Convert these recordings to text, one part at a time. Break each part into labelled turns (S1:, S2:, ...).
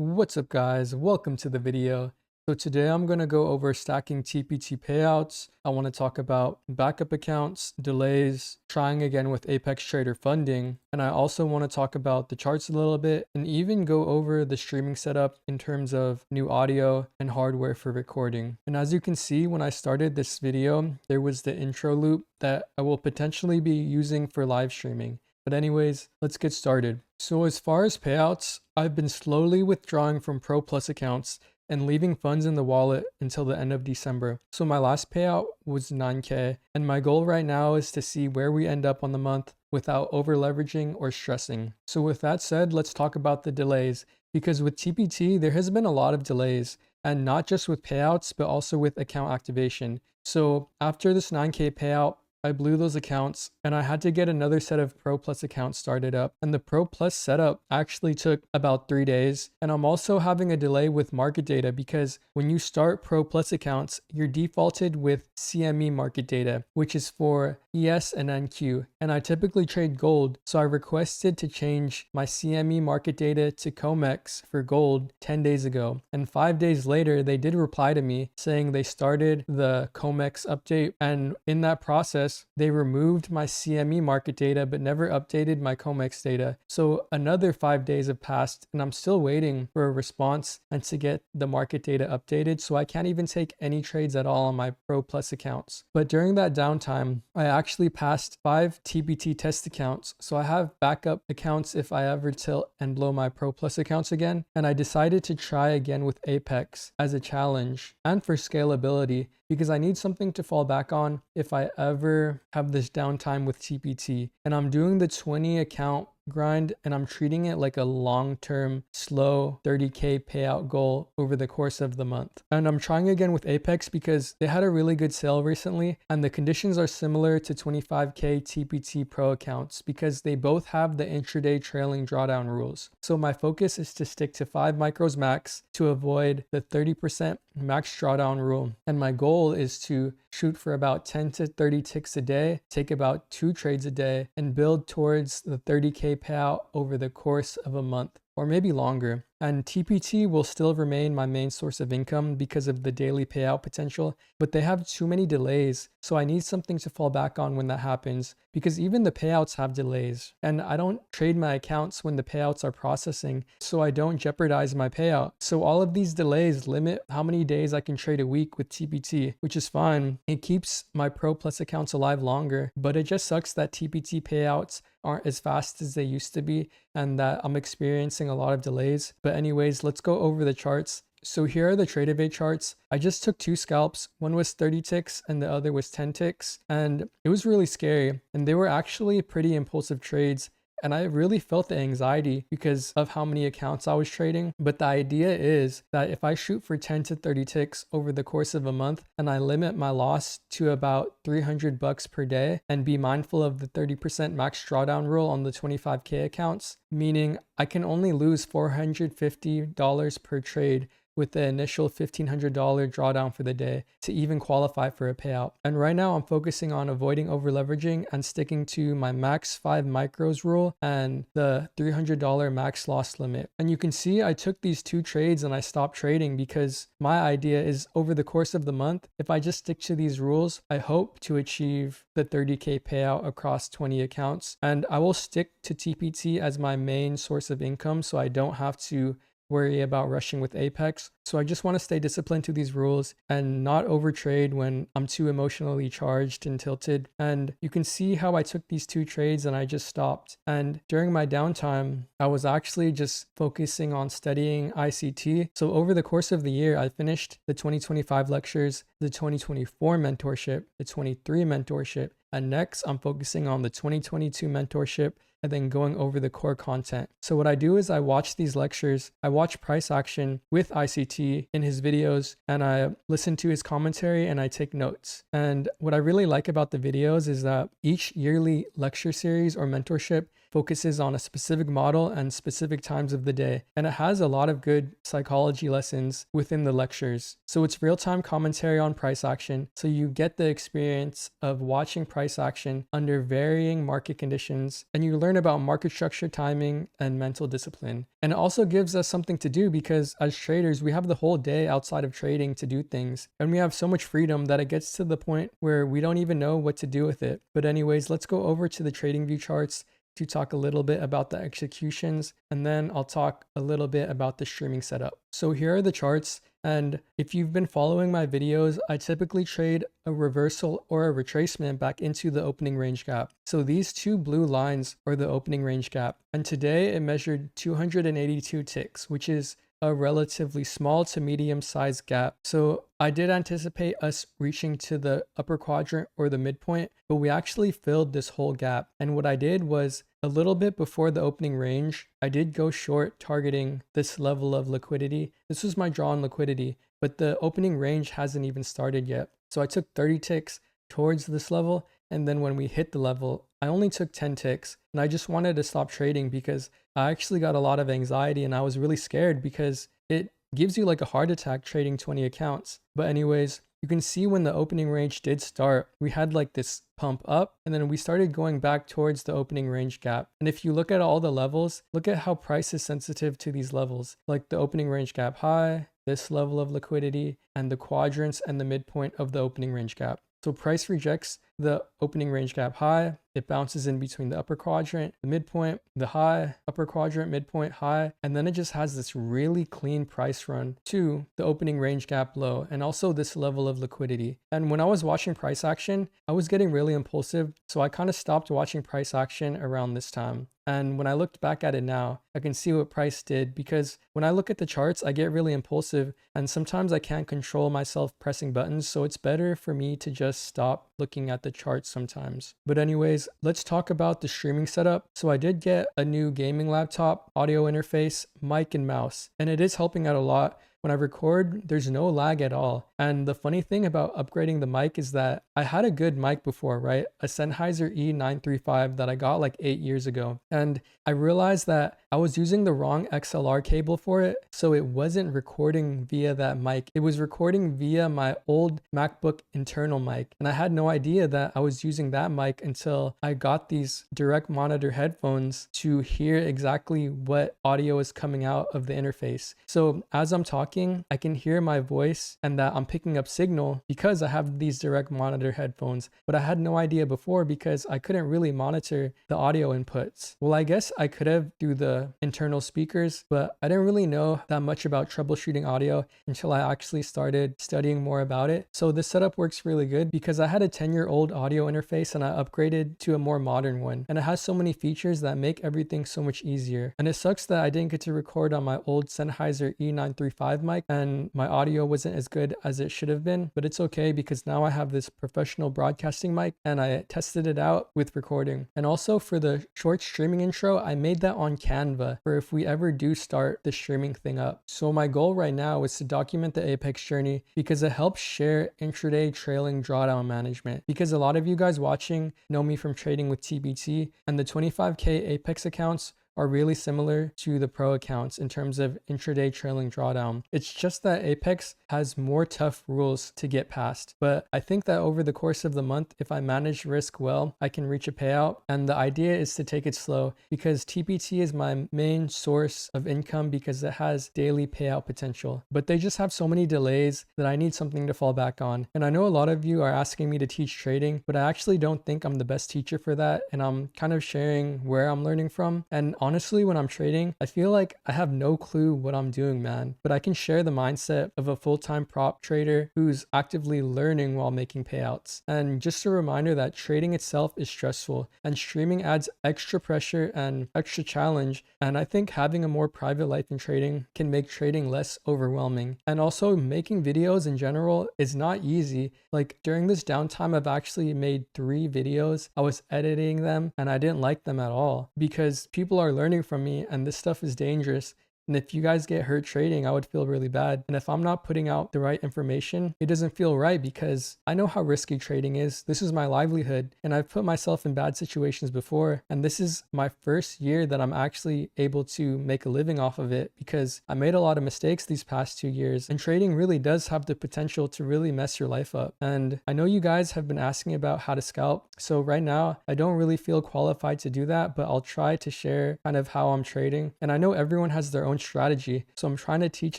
S1: What's up guys, welcome to the video. So today I'm going to go over stacking TPT payouts. I want to talk about backup accounts, delays, trying again with Apex Trader funding, and I also want to talk about the charts a little bit and even go over the streaming setup in terms of new audio and hardware for recording. And as you can see, when I started this video, there was the intro loop that I will potentially be using for live streaming. But anyways, let's get started. So as far as payouts, I've been slowly withdrawing from Pro Plus accounts and leaving funds in the wallet until the end of December. So my last payout was 9K, and my goal right now is to see where we end up on the month without over leveraging or stressing. So with that said, let's talk about the delays, because with TPT, there has been a lot of delays, and not just with payouts, but also with account activation. So after this 9K payout, I blew those accounts and I had to get another set of Pro Plus accounts started up. And the Pro Plus setup actually took about 3 days. And I'm also having a delay with market data because when you start Pro Plus accounts, you're defaulted with CME market data, which is for ES and NQ. And I typically trade gold. So I requested to change my CME market data to COMEX for gold 10 days ago. And 5 days later, they did reply to me saying they started the COMEX update. And in that process, they removed my CME market data but never updated my COMEX data. So another 5 days have passed and I'm still waiting for a response and to get the market data updated. So I can't even take any trades at all on my Pro Plus accounts. But during that downtime, I actually passed 5 TPT test accounts. So I have backup accounts if I ever tilt and blow my Pro Plus accounts again. And I decided to try again with Apex as a challenge and for scalability, because I need something to fall back on if I ever have this downtime with TPT. And I'm doing the 20 account grind and I'm treating it like a long-term slow 30K payout goal over the course of the month. And I'm trying again with Apex because they had a really good sale recently and the conditions are similar to 25K TPT Pro accounts because they both have the intraday trailing drawdown rules. So my focus is to stick to 5 micros max to avoid the 30% max drawdown rule. And my goal is to shoot for about 10 to 30 ticks a day, take about 2 trades a day, and build towards the 30K payout over the course of a month or maybe longer. And TPT will still remain my main source of income because of the daily payout potential, but they have too many delays. So I need something to fall back on when that happens, because even the payouts have delays. And I don't trade my accounts when the payouts are processing, so I don't jeopardize my payout. So all of these delays limit how many days I can trade a week with TPT, which is fine. It keeps my Pro Plus accounts alive longer, but it just sucks that TPT payouts aren't as fast as they used to be and that I'm experiencing a lot of delays. But anyways, let's go over the charts. So here are the Tradovate charts. I just took 2 scalps. One was 30 ticks and the other was 10 ticks. And it was really scary. And they were actually pretty impulsive trades. And I really felt the anxiety because of how many accounts I was trading. But the idea is that if I shoot for 10 to 30 ticks over the course of a month and I limit my loss to about $300 per day and be mindful of the 30% max drawdown rule on the 25K accounts, meaning I can only lose $450 per trade with the initial $1,500 drawdown for the day to even qualify for a payout. And right now I'm focusing on avoiding over leveraging and sticking to my max 5 micros rule and the $300 max loss limit. And you can see I took these 2 trades and I stopped trading because my idea is over the course of the month, if I just stick to these rules, I hope to achieve the 30K payout across 20 accounts. And I will stick to TPT as my main source of income so I don't have to worry about rushing with Apex. So I just want to stay disciplined to these rules and not overtrade when I'm too emotionally charged and tilted. And you can see how I took these 2 trades and I just stopped. And during my downtime, I was actually just focusing on studying ICT. So over the course of the year, I finished the 2025 lectures, the 2024 mentorship, the 23 mentorship, and next I'm focusing on the 2022 mentorship and then going over the core content. So what I do is I watch these lectures, I watch price action with ICT in his videos, and I listen to his commentary and I take notes. And what I really like about the videos is that each yearly lecture series or mentorship focuses on a specific model and specific times of the day. And it has a lot of good psychology lessons within the lectures. So it's real-time commentary on price action. So you get the experience of watching price action under varying market conditions, and you learn about market structure, timing, and mental discipline. And it also gives us something to do because as traders, we have the whole day outside of trading to do things. And we have so much freedom that it gets to the point where we don't even know what to do with it. But anyways, let's go over to the TradingView charts to talk a little bit about the executions, and then I'll talk a little bit about the streaming setup. So here are the charts. And if you've been following my videos, I typically trade a reversal or a retracement back into the opening range gap. So these two blue lines are the opening range gap. And today it measured 282 ticks, which is a relatively small to medium sized gap. So I did anticipate us reaching to the upper quadrant or the midpoint, but we actually filled this whole gap. And what I did was a little bit before the opening range, I did go short targeting this level of liquidity. This was my drawn liquidity, but the opening range hasn't even started yet. So I took 30 ticks towards this level. And then when we hit the level, I only took 10 ticks, and I just wanted to stop trading because I actually got a lot of anxiety and I was really scared because it gives you like a heart attack trading 20 accounts. But anyways, you can see when the opening range did start, we had like this pump up, and then we started going back towards the opening range gap. And if you look at all the levels, look at how price is sensitive to these levels, like the opening range gap high, this level of liquidity, and the quadrants and the midpoint of the opening range gap. So price rejects the opening range gap high, it bounces in between the upper quadrant, the midpoint, the high, upper quadrant, midpoint, high, and then it just has this really clean price run to the opening range gap low, and also this level of liquidity. And when I was watching price action, I was getting really impulsive, so I kind of stopped watching price action around this time. And when I looked back at it now, I can see what price did, because when I look at the charts, I get really impulsive and sometimes I can't control myself pressing buttons. So it's better for me to just stop looking at the charts sometimes. But anyways, let's talk about the streaming setup. So I did get a new gaming laptop, audio interface, mic, and mouse, and it is helping out a lot. When I record, there's no lag at all. And the funny thing about upgrading the mic is that I had a good mic before, right? A Sennheiser E935 that I got like 8 years ago. And I realized that I was using the wrong XLR cable for it. So it wasn't recording via that mic. It was recording via my old MacBook internal mic. And I had no idea that I was using that mic until I got these direct monitor headphones to hear exactly what audio is coming out of the interface. So as I'm talking, I can hear my voice and that I'm picking up signal because I have these direct monitor headphones, but I had no idea before because I couldn't really monitor the audio inputs. Well, I guess I could have through the internal speakers, but I didn't really know that much about troubleshooting audio until I actually started studying more about it. So this setup works really good because I had a 10-year-old audio interface and I upgraded to a more modern one. And it has so many features that make everything so much easier. And it sucks that I didn't get to record on my old Sennheiser E935 mic and my audio wasn't as good as it should have been, but it's okay because now I have this professional broadcasting mic and I tested it out with recording. And also for the short streaming intro, I made that on Canva for if we ever do start the streaming thing up. So my goal right now is to document the Apex journey because it helps share intraday trailing drawdown management. Because a lot of you guys watching know me from trading with TPT, and the 25K Apex accounts are really similar to the pro accounts in terms of intraday trailing drawdown. It's just that Apex has more tough rules to get past. But I think that over the course of the month, if I manage risk well, I can reach a payout. And the idea is to take it slow because TPT is my main source of income because it has daily payout potential. But they just have so many delays that I need something to fall back on. And I know a lot of you are asking me to teach trading, but I actually don't think I'm the best teacher for that. And I'm kind of sharing where I'm learning from. And honestly, when I'm trading, I feel like I have no clue what I'm doing, man. But I can share the mindset of a full-time prop trader who's actively learning while making payouts. And just a reminder that trading itself is stressful and streaming adds extra pressure and extra challenge. And I think having a more private life in trading can make trading less overwhelming. And also making videos in general is not easy. Like during this downtime, I've actually made 3 videos. I was editing them and I didn't like them at all because people are learning from me and this stuff is dangerous. And if you guys get hurt trading, I would feel really bad. And if I'm not putting out the right information, it doesn't feel right because I know how risky trading is. This is my livelihood and I've put myself in bad situations before. And this is my first year that I'm actually able to make a living off of it because I made a lot of mistakes these past 2 years. And trading really does have the potential to really mess your life up. And I know you guys have been asking about how to scalp. So right now, I don't really feel qualified to do that, but I'll try to share kind of how I'm trading. And I know everyone has their own strategy. So I'm trying to teach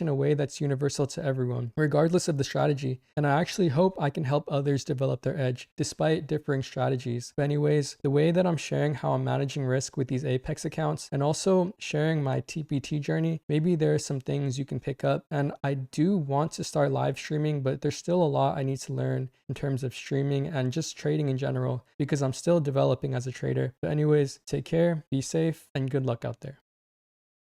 S1: in a way that's universal to everyone, regardless of the strategy. And I actually hope I can help others develop their edge despite differing strategies. But anyways, the way that I'm sharing how I'm managing risk with these Apex accounts and also sharing my TPT journey, maybe there are some things you can pick up. And I do want to start live streaming, but there's still a lot I need to learn in terms of streaming and just trading in general because I'm still developing as a trader. But anyways, take care, be safe, and good luck out there.